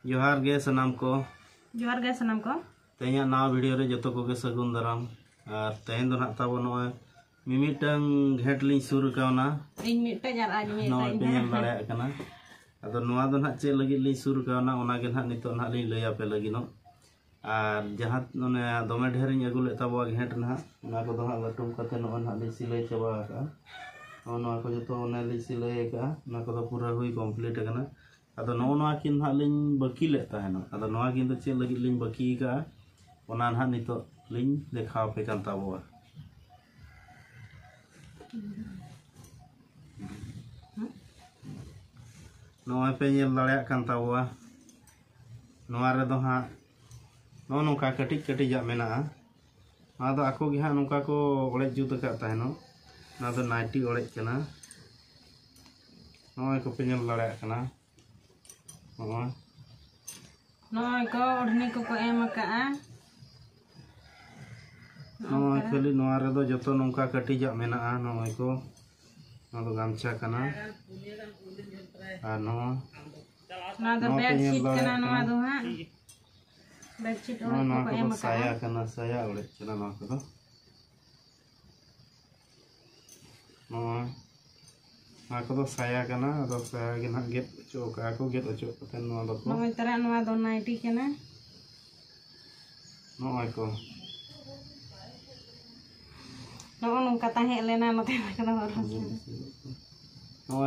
जोहार गे सनाम को तेज नवा वीडियो रे जो को सगुन दाराम और तेज ना तब मिमिटंग घेट ली सुर कावना नवा चे लगी ली सुर कावना नित ली लैपे लगी और जहाँ दमे ढेर अगू ले तब घेट ना लटुम ली सिलाई चाबा जो ली सिलाई पूरा हुई कमप्लीट अद नवा किन लिंग बाकी ले नवा किन चे लगी लिंग बाकी ना नित लिंग देखा पे तब नवा पे दाड़ा तब नवा हाँ नौका कटिज कटिज मेना आको गे हाँ नौका को ओड़े जुत ना नाइटी ओड़ेज नवा को पे दाड़ा खाली जो नौका कटिज मेना नई को गामछा साया साया ओड़ेज साया साया गे ना गेद अचोका को गेद अचोक नाइटी नई को नौका तहे लेना नवा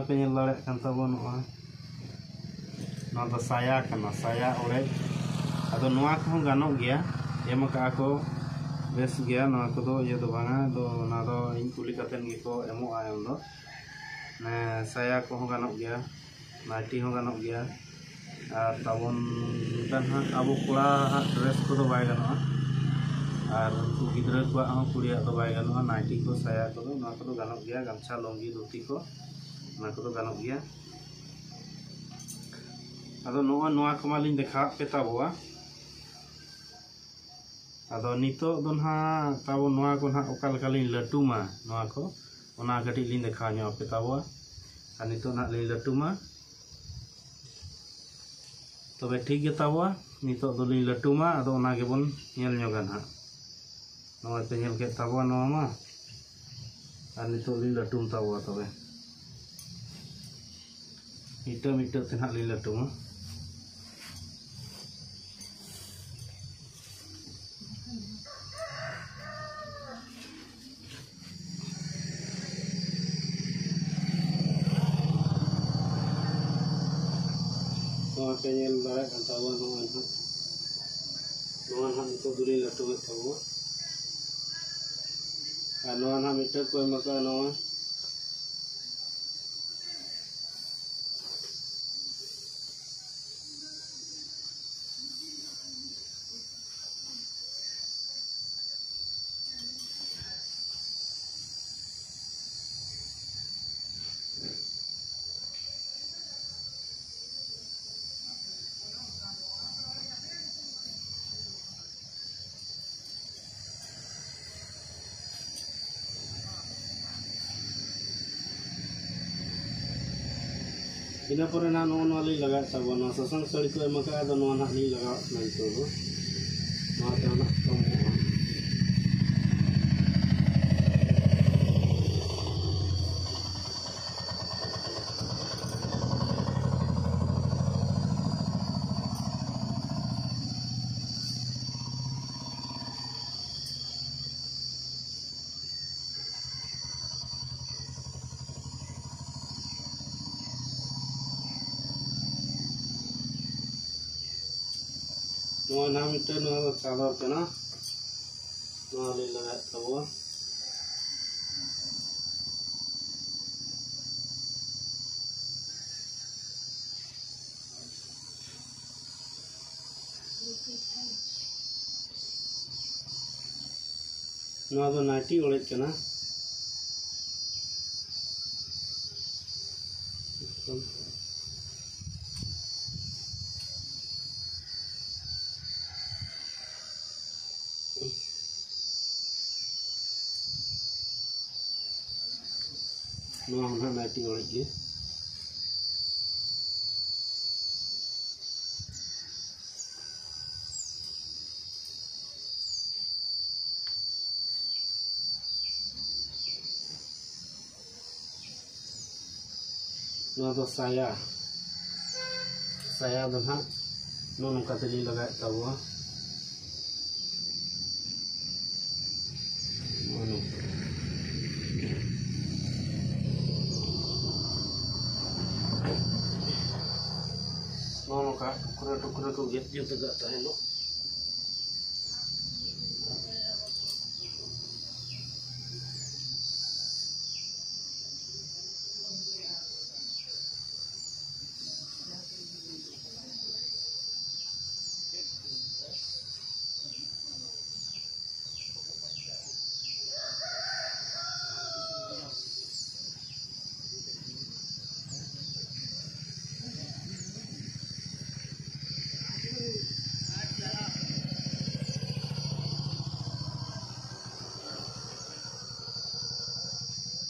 पे दाड़ा तब ना साया साया ओड़ेज अद नवा को गानो गया एम को बेस गया ना को ये बांगा इन कुली को एमोगा एम साया को गानो गया नाइटी गानो गया और तबन अब कड़ा ड्रेस को बै गाना और गिद्रा को कुड़िया बै गाना नाइटी को साया को गानो गया गामछा लुंगी धुती को गानो गया अदो नवा को मालिन देखा पे तब अदो नितो दो ना तब नवा को ना ओका लटुमा नवा को कटी लिन देखा पे तब और नितो ना लिन लटुमा तबे ठीक गे तब नितो दो लिन लटुमा अदो ना गेबन नेल ᱧᱚᱜᱟ ना नवा पे नेल के तब नवा मा और नितो लिन लटुम तब तबे मिटा मिटा ते ना लिन लटुमा पे दाड़ा तब नवा नित दूरी लटू तब और नवा मीटर को एमका नवा इना पर ना नवा लगा तब ससंग साड़ी को एमका नवा लगा कम ना मीटर चादर के ना लगा तब नाइटी ओड़ेज नाइटी ओड़ेज Nua do saya do nahak nungka tadi lagai tawa. Nungka tukura ko get jud tagak tayo.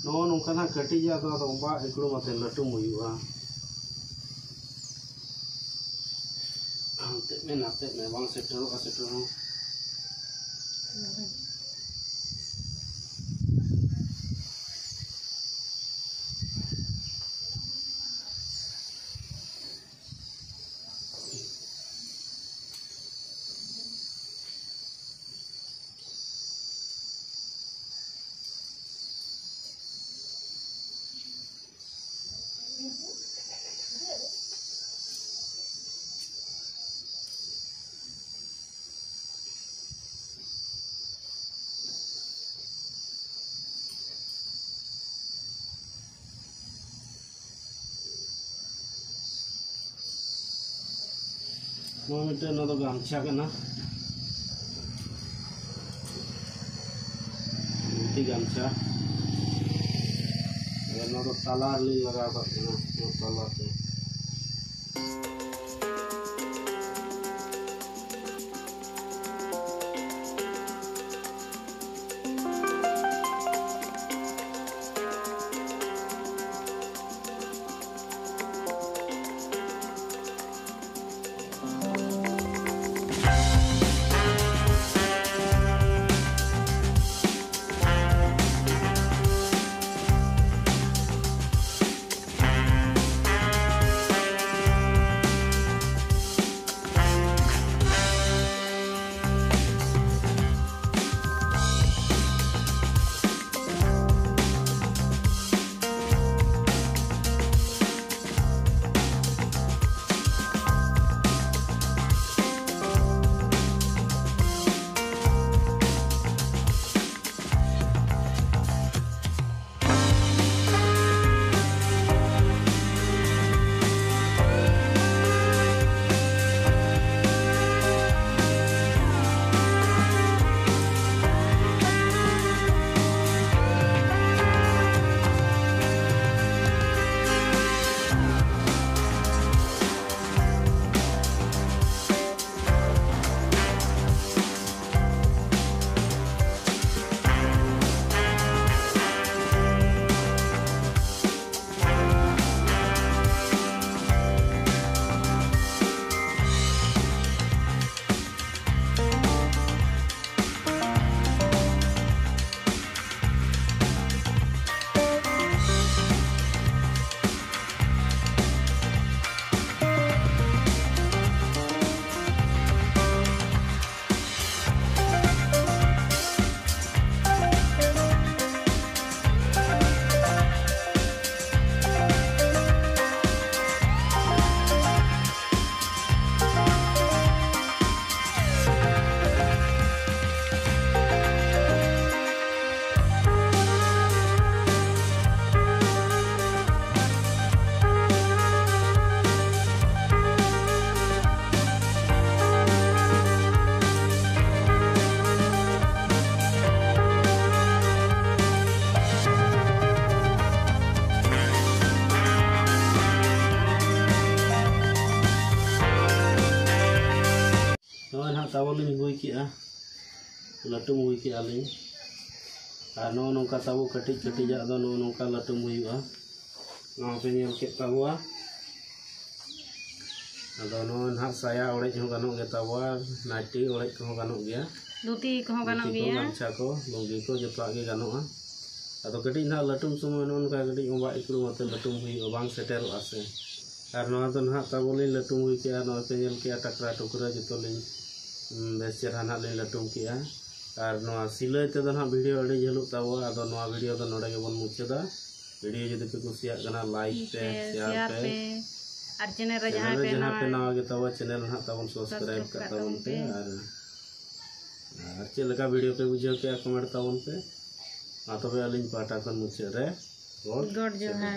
No nungka na kati ja to omba iklu mate latu muyuwa. Ante me bang setero. No mite no do gamcha kana. Ti gamcha. No do talar li laga ka na no talar te. Tahu ni hui kia, latu hui kia aling. Ano nungka tahu ketik ja do nungka latu hui a. No penyel ke tahu a. Ado no hak saya oleh jo ganok ge tahu nati oleh ko ganok ge. Luti ko ganok ge. Gamcha ko, lungi ko jotak ge ganok a. अदो कटी ना लटुम समय नोनका कटी ओबा इकड़ू मते लटुम हुई बांग सेटेरो आसे और नोआ तो ना ताबोले लटुम हुई के नोआ पे नेल के टकरा टुकरा जतो लिन बेस चेहरा ना लिन लटुम के और नोआ सिलाई ते दो ना वीडियो अड़ी झलुक ताबो अदो नोआ वीडियो दो नोडे गेबन मुचादा वीडियो जदि पे कुसिया कना लाइक पे शेयर पे और चैनल रे जहां पे नवा के तब चैनल ना तब सब्सक्राइब कर तबन पे और चेलका वीडियो पे बुझे के कमेंट तबन पे तबे अलिन पाटा खन मुचे रे गॉड जो है।